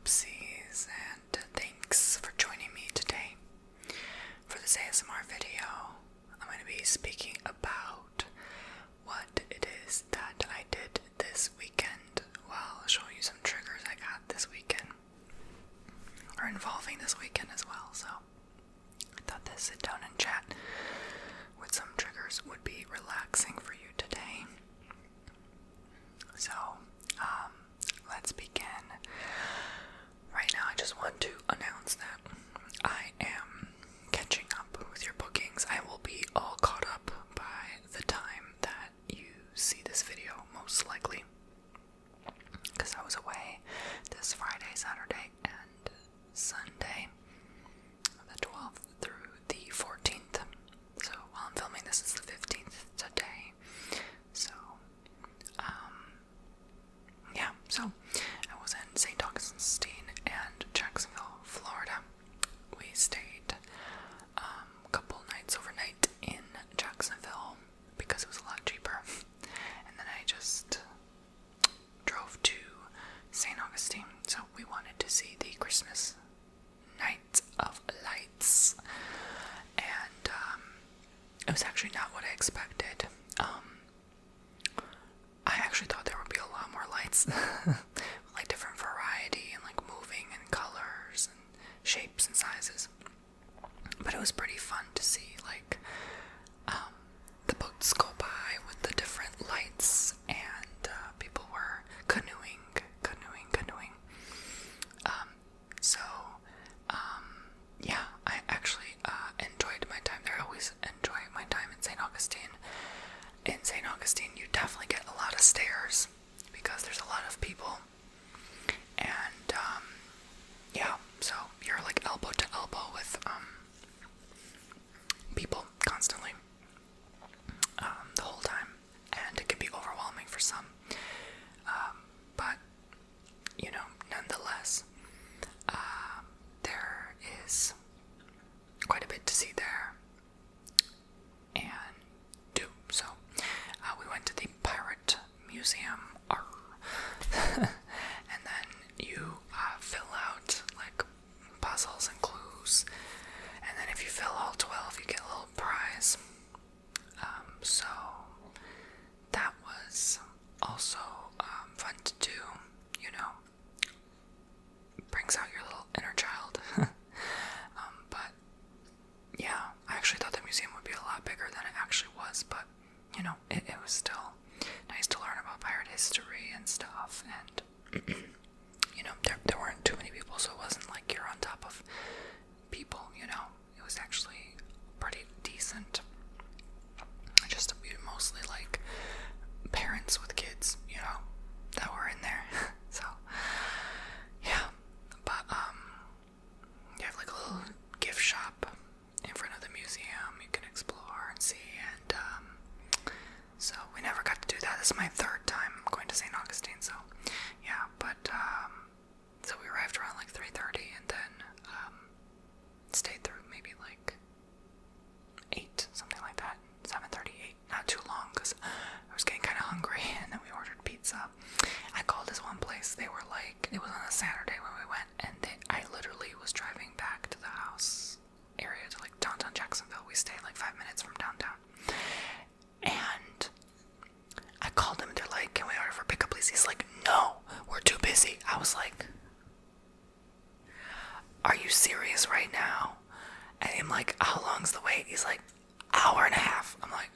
Oopsies, and thanks for joining me today. For this ASMR video, I'm going to be speaking about what it is that I did this weekend while showing you some triggers I got this weekend, or involving this weekend as well. So I thought this sit down and chat with some triggers would be relaxing for you today. So, let's begin. Right now, I just want to announce that I am catching up with your bookings. I will be all caught up by the time that you see this video, most likely, because I was away this Friday, Saturday, and Sunday, the 12th through the 14th. So while I'm filming this, it's the 15th today. So, so I was in St. Augustine and Jacksonville, Florida. We stayed a couple nights overnight in Jacksonville because it was a lot cheaper. And then I just drove to St. Augustine. So we wanted to see the Christmas Night of Lights. And it was actually not what I expected. I actually thought there would be a lot more lights, like different variety and like moving and colors and shapes and sizes. But it was pretty fun to see like the boats go by with the different lights, and people were canoeing. Yeah, I actually enjoyed my time there. I always enjoy my time in St. Augustine. In St. Augustine, you definitely get a lot of stares because there's a lot of people, and so you're like elbow to elbow with people constantly the whole time, and it can be overwhelming for some, but nonetheless, there is quite a bit to see there and do. So we went to the Pirate Museum, and then you fill out like puzzles and clues, and then if you fill all 12, you get a little prize. So that was also fun to do. Brings out your little inner child. But yeah, I actually thought the museum would be a lot bigger than it actually was, but it was still nice to learn about pirate history and stuff, and there weren't too many people, so it wasn't like you're on top of people. It was actually pretty decent. Just mostly like parents with kids, that were in there. So yeah, but you have like a little gift shop in front of the museum you can explore and see, and so we never got to do that. This is my third time going to St. Augustine, so yeah, but so we arrived around like 3:30, and then stayed through maybe like 8, something like that, 7:30, 8, not too long, because I was getting kind of hungry, and then we ordered pizza. I called this one place. They were like, it was on a Saturday when we went, and I literally was driving back to the house area to like downtown Jacksonville. We stayed like 5 minutes from downtown, and I called them. They're like, can we order for pickup, please? He's like, no, we're too busy. I was like, are you serious right now? And I'm like, how long's the wait? He's like, hour and a half. I'm like,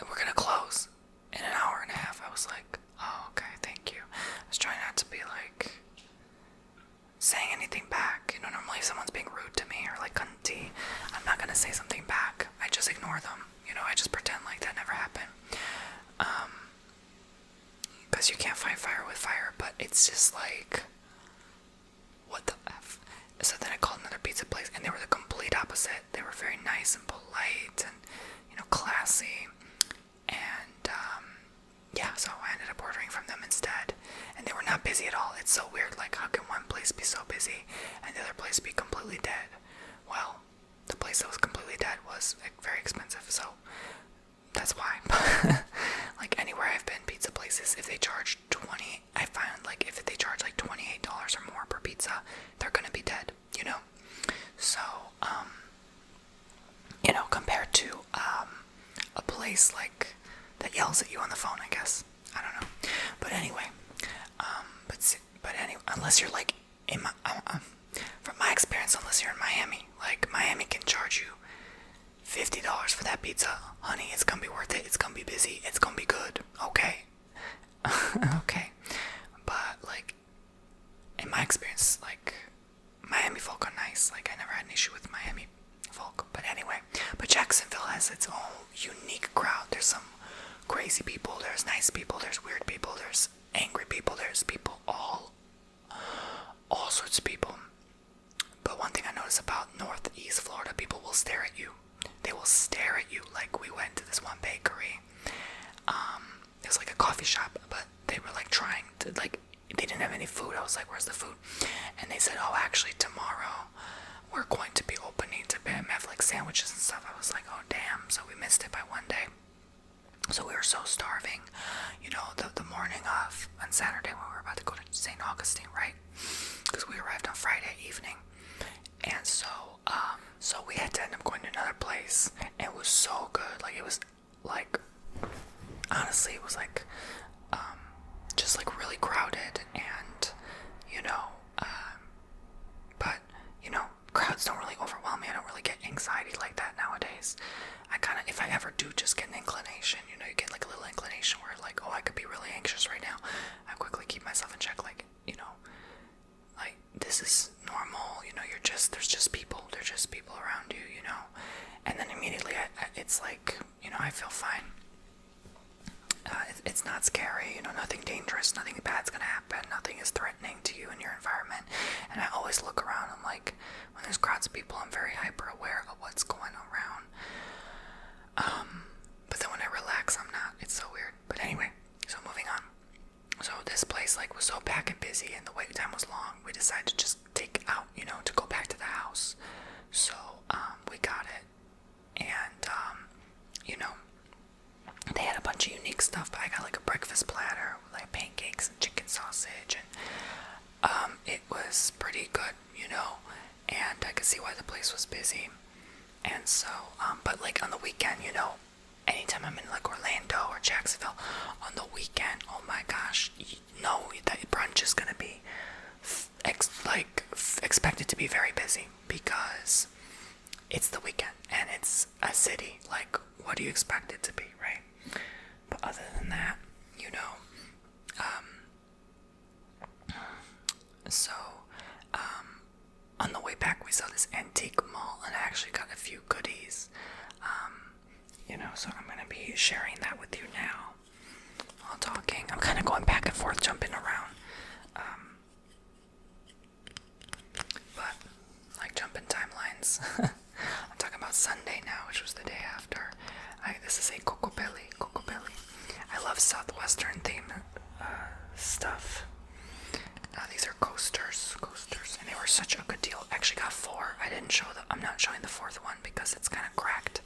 we're gonna close in an hour and a half. I was like, oh, okay, thank you. I was trying not to be like saying anything back. Normally if someone's being rude to me or like cunty, I'm not gonna say something back. I just ignore them. I just pretend like that never happened. Because you can't fight fire with fire, but it's just like, what the F? So then I called another pizza place, and they were the complete opposite. They were very nice and polite and, classy. And, so I ended up ordering from them instead. And they were not busy at all. It's so weird. Like, how can one place be so busy and the other place be completely dead? Well, the place that was completely dead was very expensive, so that's why. Like, anywhere I've been, pizza places, if they charge I find like if they charge like $28 or more per unless you're like from my experience, unless you're in Miami, like Miami can charge you $50 for that pizza. Honey, it's gonna be worth it. It's gonna be busy. It's gonna be good. Okay. Okay. But like, in my experience, like, Miami folk are nice. Like, I never had an issue with Miami folk. But anyway, but Jacksonville has its own unique crowd. There's some crazy people. There's nice people. There's weird people. There's angry people. There's people, all sorts of people. But one thing I notice about Northeast Florida, people will stare at you. They will stare at you. Like, we went to this one bakery. It was like a coffee shop, but they were like trying to, like, they didn't have any food. I was like, where's the food? And they said, oh, actually tomorrow we're going to be opening to have like sandwiches and stuff. I was like, oh damn. So we missed it by one day. So we were so starving, you know, the morning of, on Saturday when we were about to go to St. Augustine, right? Because we arrived on Friday evening. And so we had to end up going to another place. And it was so good. Like, it was like, honestly, it was like, just like really crowded, and, you know, but, you know, crowds don't really overwhelm me. I don't really get anxiety like that nowadays. I kind of, if I ever do just get an inclination, you know, you get like a little inclination where like, oh, I could be really anxious right now. I quickly keep myself in check, like, you know, like, this is normal, you know, there's just people around you, you know, and then immediately it's like, you know, I feel fine. It's not scary, you know, nothing dangerous, nothing bad's gonna happen, nothing is threatening to you and your environment. And I always look around, I'm like, when there's crowds of people, I'm very hyper aware of what's going around. But then when I relax, I'm not. It's so weird. But anyway, so moving on. So this place like was so packed and busy, and the wait time was long. We decided to just take out, you know, to go back to the house. So we got it, and you know, they had a bunch of unique stuff, but I got like a breakfast platter with like pancakes and chicken sausage, and it was pretty good, you know, and I could see why the place was busy. And so, but like on the weekend, you know, anytime I'm in like Orlando or Jacksonville, on the weekend, oh my gosh, you know that brunch is gonna be expected to be very busy, because it's the weekend and it's a city. Like, what do you expect it to be, right? But other than that, you know, on the way back we saw this antique mall, and I actually got a few goodies, you know, so I'm going to be sharing that with you now while talking. I'm kind of going back and forth, jumping around, but like jumping timelines. I'm talking about Sunday now, which was the day after. This is a Coco Belly. I love Southwestern themed stuff. These are coasters, and they were such a good deal. I actually got 4. I'm not showing the 4th one because it's kind of cracked,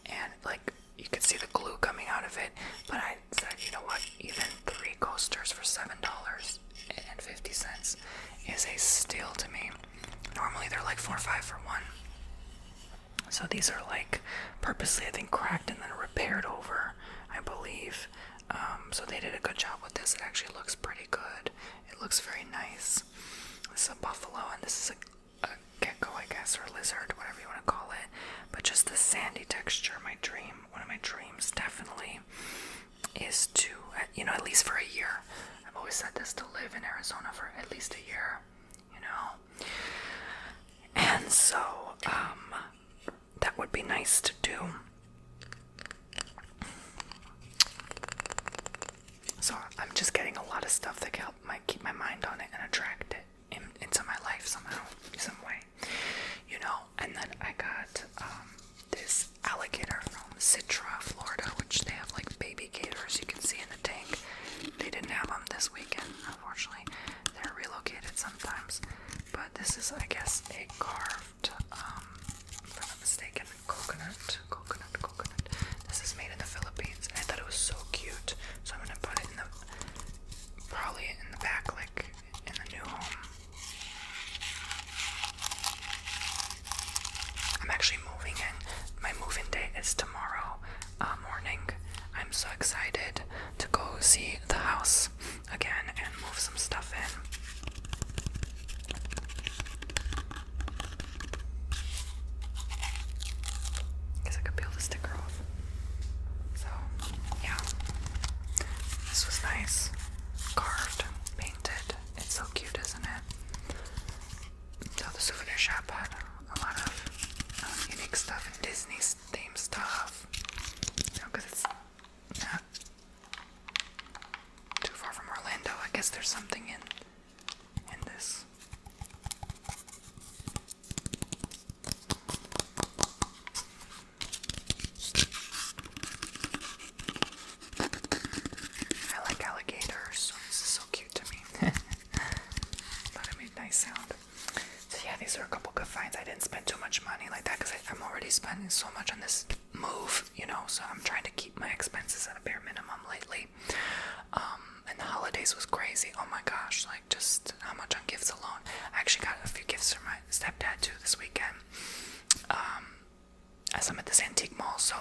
and like you could see the glue coming out of it. But I said, you know what? Even 3 coasters for $7.50 is a steal to me. Normally they're like $4 or $5 for one. So these are like purposely, I think, cracked and then repaired over, I believe. So they did a good job with this. It actually looks pretty good. It looks very nice. This is a buffalo, and this is a gecko, I guess, or lizard, whatever you want to call it. But just the sandy texture, one of my dreams definitely is to, you know, at least for a year. I've always said this, to live in Arizona for at least a year, you know. And so, that would be nice to do. So I'm just getting a lot of stuff that can help keep my mind on it and attract it into my life somehow, some way, you know. And then I got this alligator from Citra, Florida, which they have like baby gators you can see in the tank. They didn't have them this weekend, unfortunately. They're relocated sometimes. But this is, I guess, a carved, if I'm not mistaken, coconut. This is made in the Philippines, and I thought it was so cute. So I'm gonna put it probably in the back, like in guess there's something in this. I like alligators, so this is so cute to me. Thought it made a nice sound. So yeah, these are a couple good finds. I didn't spend too much money like that because I'm already spending so much on this move, so I'm trying to keep my expenses at a bare minimum lately. And the holidays was crazy. Oh my gosh, like just how much on gifts alone. I actually got a few gifts from my stepdad too this weekend. As I'm at this antique mall, so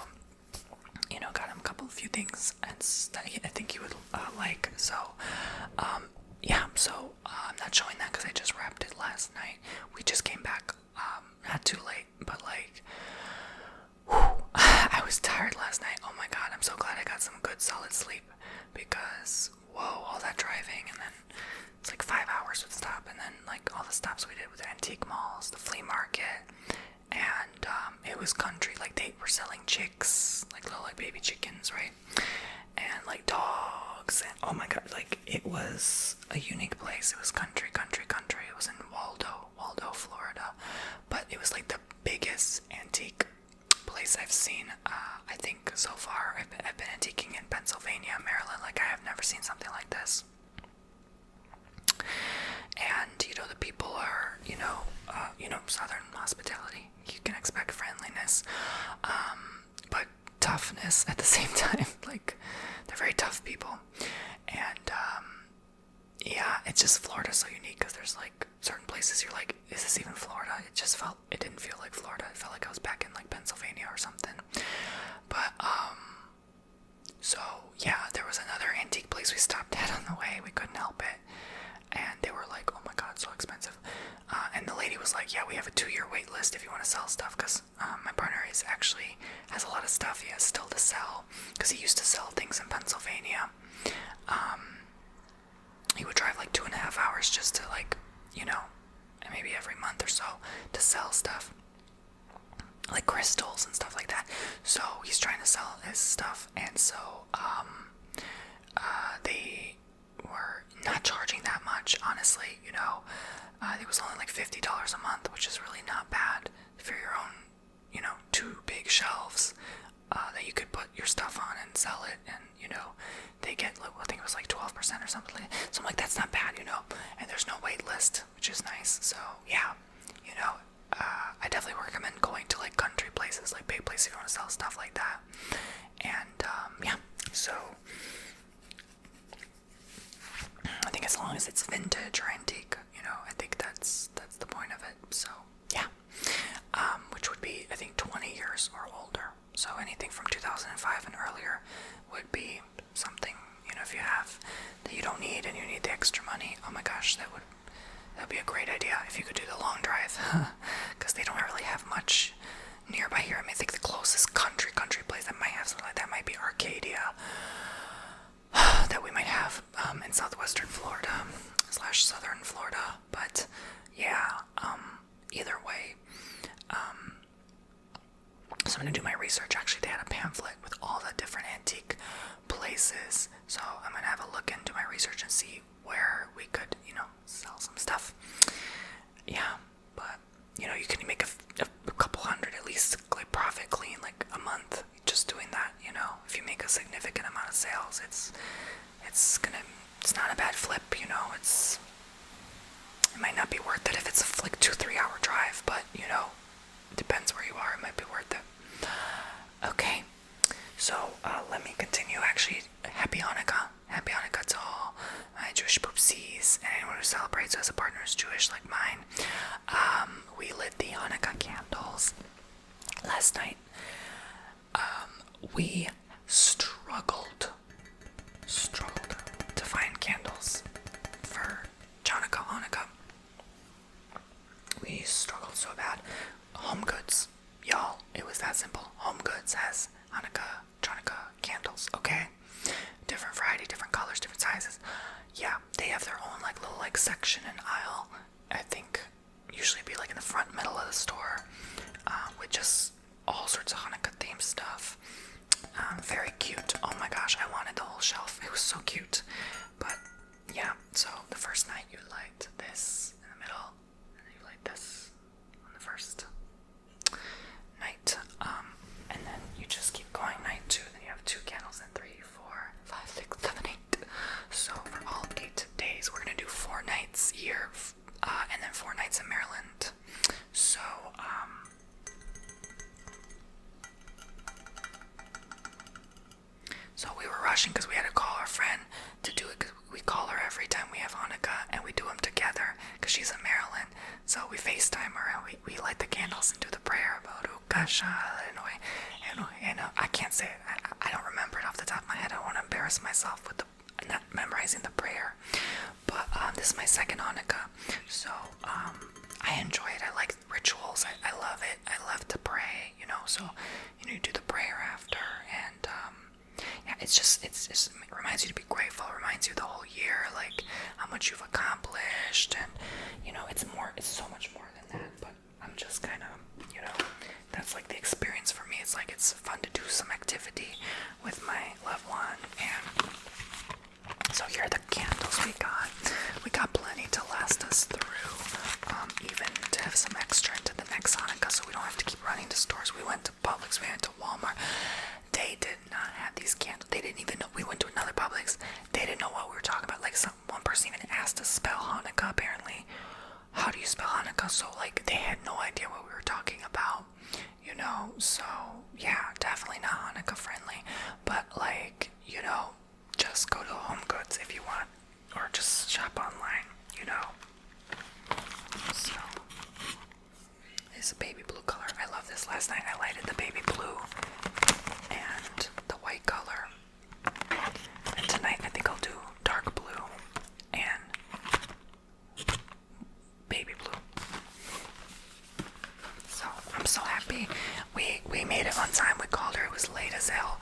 got him a few things and that I think he would like. So yeah, so I'm not showing that because I just wrapped it last night. We just came back, not too late, but like, whew, I was tired last night. Oh my god, I'm so glad I got some good solid sleep because, whoa, all that driving, and then it's like 5 hours would stop, and then like all the stops we did with the antique malls, the flea market, and it was country. Like they were selling chicks, like little like baby chickens, right? And like dogs, and oh my god, like it was a unique place. It was country. It was in Waldo, Florida, but it was like the biggest antique place I've seen. I think so far. I've been antiquing in Pennsylvania, Maryland. Like I have never seen something like this. And the people are, Southern hospitality. You can expect friendliness, but toughness at the same time. Like they're very tough people, and yeah, it's just Florida's so unique because there's like certain places you're like, is this even Florida? It didn't feel like Florida. It felt like I was back in like Pennsylvania or something. But so yeah, there was another antique place we stopped at on the way. We couldn't help it, and they were like, oh my god, so expensive. And the lady was like, yeah, we have a 2-year wait list if you want to sell stuff, because my partner has a lot of stuff he has still to sell, because he used to sell things in Pennsylvania. He would drive like 2.5 hours just to like, and maybe every month or so to sell stuff, like crystals and stuff like that. So he's trying to sell his stuff, and so they were not charging that much, honestly. It was only like $50 a month, which is really not bad for your own, 2 big shelves that you could put your stuff on and sell it, and they get, I think it was like 12% or something. So I'm like, that's not bad, and there's no wait list, which is nice. So yeah, I definitely recommend going to like country places, like big places if you want to sell stuff like that. And yeah, so I think as long as it's vintage or antique, I think that's the point of it. So yeah, which would be, I think, 20 years or older. So anything from 2005 and earlier would be something, if you have that you don't need and you need the extra money. Oh my gosh, that'd be a great idea if you could do the long drive, because they don't really have much nearby here. I mean, I think the closest country place that might have something like that might be Arcadia, that we might have in southwestern Florida / southern Florida. But yeah, either way, so I'm going to do my research. Actually, they had a pamphlet with all the different antique places, so I'm going to have a look into my research and see where we could, sell some stuff. Yeah, but, you can make a couple hundred at least, like, profit clean, like, a month, just doing that, if you make a significant amount of sales, it's not a bad flip, it might not be worth it if it's like 2-3 hour drive, but, it depends where you are, it might be worth it. Okay, so let me continue. Actually, Happy Hanukkah to all my Jewish poopsies and anyone who celebrates as a partner is Jewish like mine. We lit the Hanukkah candles last night. We struggled to find candles for Hanukkah. We struggled so bad. Home Goods, y'all, it was that simple. Home Goods has Hanukkah candles, okay? Different variety, different colors, different sizes. Yeah, they have their own like little like section and aisle. I think usually be like in the front middle of the store, with just all sorts of Hanukkah themed stuff. Very cute. Oh my gosh, I wanted the whole shelf. It was so cute. But yeah, so the first night you light this in the middle, and then you light this on the first night, and then you just keep going. Night 2, then you have 2 candles, and 3, 4, 5, 6, 7, 8. So for all 8 days, we're gonna do 4 nights here, and then 4 nights in Maryland. So so we were rushing because we had to call our friend to do it, because we call her every time we have Hanukkah, and we do them together because she's in Maryland. So we FaceTime her, and we light the candles and do the prayer about and I can't say it. I don't remember it off the top of my head. I don't want to embarrass myself with not memorizing the prayer. But this is my second Hanukkah, so I enjoy it. I like rituals. I love it. I love to pray, so you do the prayer after, and yeah, it reminds you to be grateful. It reminds you the whole year, like how much you've accomplished, and it's so much more than that. But I'm just kind of, that's like the experience for me. It's like it's fun to do some activity with my loved one. And so here are the candles we got. We got plenty to last us through, even to have some extra into the next Hanukkah, so we don't have to keep running to stores. We went to Publix, we went to Walmart. They did not have these candles. They didn't even know. We went to another Publix. They didn't know what we were talking about. Like one person even asked us to spell Hanukkah, apparently. How do you spell Hanukkah? So like they had no idea what we were talking about, so yeah, definitely not Hanukkah friendly. But like, just go to Home Goods if you want, or just shop online, So it's a baby blue color. I love this. Last night I lighted the baby blue and the white color, and tonight I think I'll do dark blue and baby blue. So I'm so happy we made it on time. We called her. It was late as hell.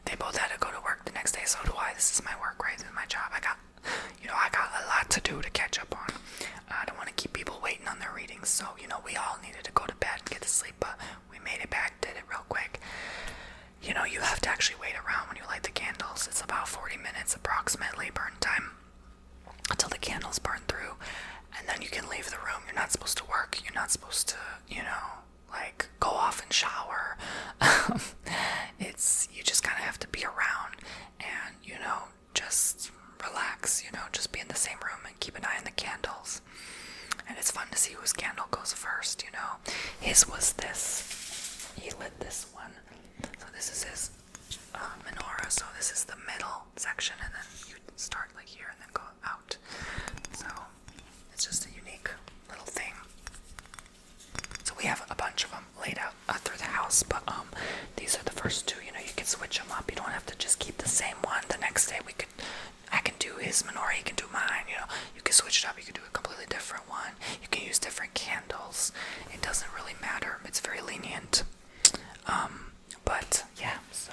They both had to go to work the next day. So do I. This is my work, right? This is my job. I got a lot to do to catch up on. I don't want to keep people waiting on their readings. So we all needed to go to bed and get to sleep, but we made it back. Did it real quick. You have to actually wait around when you light the candles. It's about 40 minutes approximately burn time until the candles burn through. And then you can leave the room. You're not supposed to work. You're not supposed to, like go off and shower. You just kind of have to be around and, just relax, just be in the same room and keep an eye on the candles. And it's fun to see whose candle goes first, His was this. He lit this one. So this is his menorah. So this is the middle section, and then you start like here and then go out. So it's just a unique little thing. So we have a bunch of them laid out through the house, but these are the first 2. You can switch them up. You don't have to just keep the same one. The next day I can do his menorah, he can do mine. You can switch it up. You can do a completely different one. You can use different candles. It doesn't really matter. It's very lenient. But yeah, so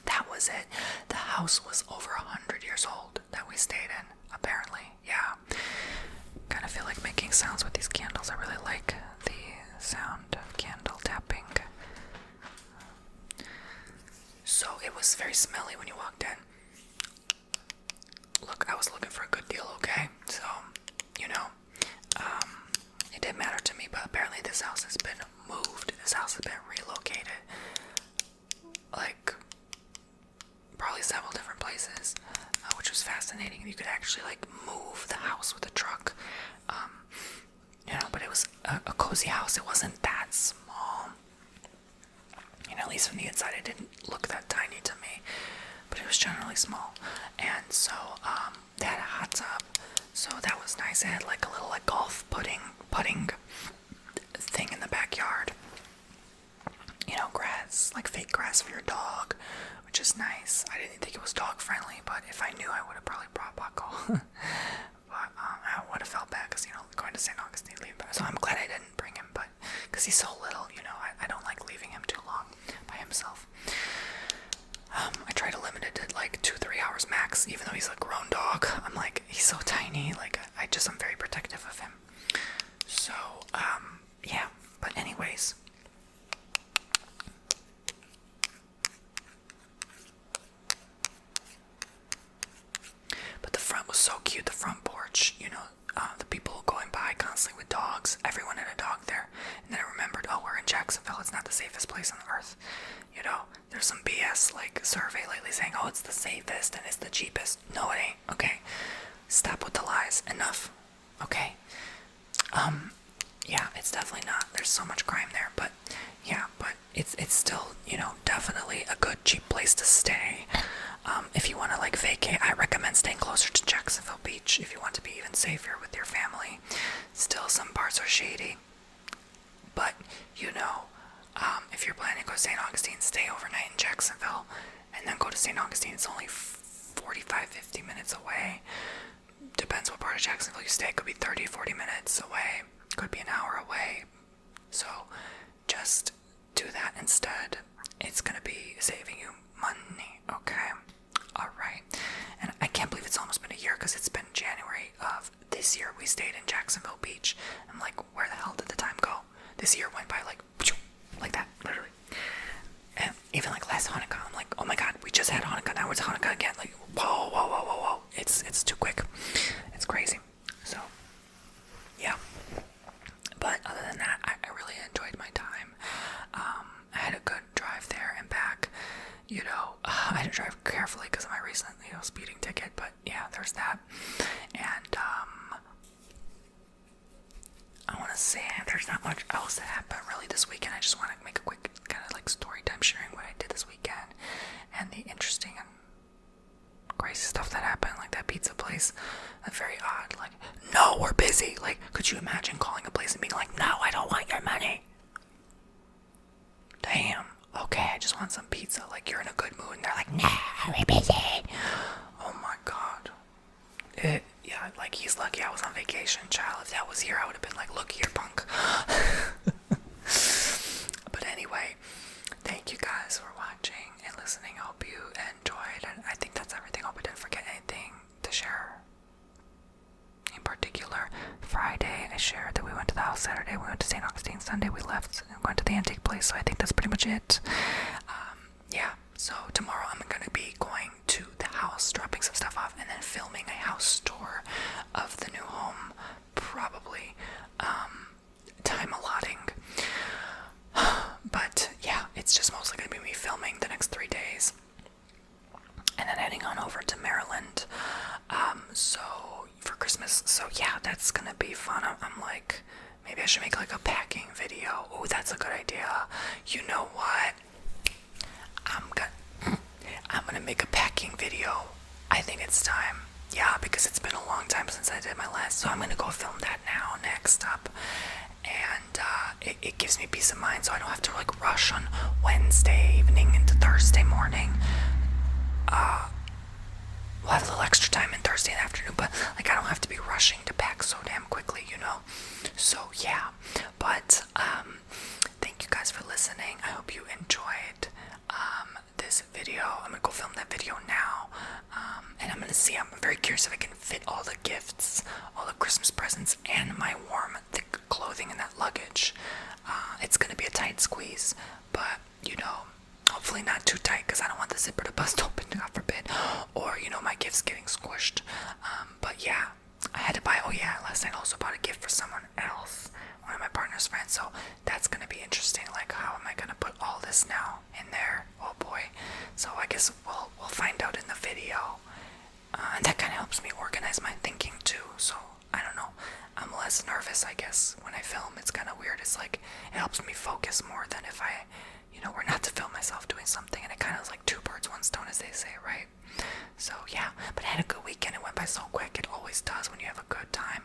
that was it. The house was over 100 years old that we stayed in, apparently. Yeah. Kind of feel like making sounds with these candles. I really like the sound of candle tapping. So it was very smelly when you walked in. Look, I was looking for a good deal, okay? So, it didn't matter to me, but apparently this house has been moved. This house has been relocated. Like, probably several different places, which was fascinating. You could actually, like, move the house with a truck. But it was a cozy house. It wasn't that small. At least from the inside, it didn't look that tiny to me. But it was generally small. And so, they had a hot tub. So that was nice. It had like a little golf putting thing in the backyard. Grass, like fake grass for your dog, which is nice. I didn't think it was dog friendly, but if I knew, I would have probably brought Buckle. But I would have felt bad because, going to St. Augustine, leaving back. So I'm glad I didn't bring him, but because he's so little, I don't like leaving him too long by himself. I try to limit it to like 2-3 hours max, even though he's a grown dog. I'm like, he's so tiny. Like, I'm very protective of him. So, yeah. But anyways. it's not the safest place on earth. You know, there's some BS like survey lately saying, oh, it's the safest and it's the cheapest. No, it ain't. Okay, stop with the lies. Enough. Okay. Yeah, it's definitely not. There's so much crime there, but yeah, but it's still, you know, definitely a good cheap place to stay. If you want to like vacate, I recommend staying closer to Jacksonville Beach if you want to be even safer with your family. Still, some parts are shady, but you know, if you're planning to go to St. Augustine, stay overnight in Jacksonville, and then go to St. Augustine. It's only 45-50 minutes away. Depends what part of Jacksonville you stay. It could be 30-40 minutes away. Could be an hour away. So just do that instead. It's gonna be saving you money. Okay. Alright. And I can't believe it's almost been a year, because it's been January of this year we stayed in Jacksonville Beach. I'm like, where the hell did the time go? This year went by like that, literally. And even like last Hanukkah, I'm like, oh my god, we just had Hanukkah, now it's Hanukkah again. Like, whoa. It's too quick. It's crazy. So, yeah. But other than that, I really enjoyed my time. I had a good drive there and back. You know, I had to drive carefully because of my recent, speeding ticket. But yeah, there's that. And I want to say there's not much else that happened really this weekend. I just want to make a quick kind of like story time sharing what I did this weekend and the interesting and crazy stuff that happened, like that pizza place. That's very odd. Like, no, we're busy. Like, could you imagine calling a place and being like, no, I don't want your money? Damn. Okay, I just want some pizza. Like, you're in a good mood, and they're like, nah, we're busy. Oh my god. Yeah, like, he's lucky I was on vacation, child. If that was here, I would have been like, look here, punk. But anyway, thank you guys for watching and listening. I hope you enjoyed, and I think that's everything. I hope I didn't forget anything to share. In particular, Friday I shared that we went to the house. Saturday we went to St. Augustine. Sunday we left and went to the antique place. So I think that's pretty much it. Yeah, so tomorrow I'm going to be going to the house, dropping some stuff off, and then filming a house tour of the new home. Probably time allotting. But yeah, it's just mostly going to be me filming the next 3 days. And then heading on over to Maryland. So for Christmas. So yeah, that's gonna be fun. I'm like, maybe I should make like a packing video. Oh, that's a good idea. You know what? I'm gonna make a packing video. I think it's time. Yeah, because it's been a long time since I did my last. So I'm gonna go film that now next up. And it gives me peace of mind, so I don't have to like rush on Wednesday evening into Thursday morning. We'll have a little extra time in Thursday afternoon, but like I don't have to be rushing to pack so damn quickly, So yeah, but thank you guys for listening. I hope you enjoyed this video. I'm gonna go film that video now, and I'm very curious if I can fit all the gifts, all the Christmas presents, and my warm, thick clothing in that luggage. It's gonna be a tight squeeze, but hopefully not too tight, because I don't want the zipper to bust open, God forbid, or my gifts getting squished. But yeah, I had to buy, last night I also bought a gift for someone else, one of my partner's friends, so that's gonna be interesting. Like, how am I gonna put all this now in there? Oh boy. So I guess we'll find out in the video, and that kind of helps me organize my thinking too. So I don't know, I'm less nervous, I guess, when I film. It's kind of weird. It's like, it helps me focus more than if I were not to film myself doing something, and it kind of is like two birds, one stone, as they say, right? So yeah, but I had a good weekend. It went by so quick. It always does when you have a good time,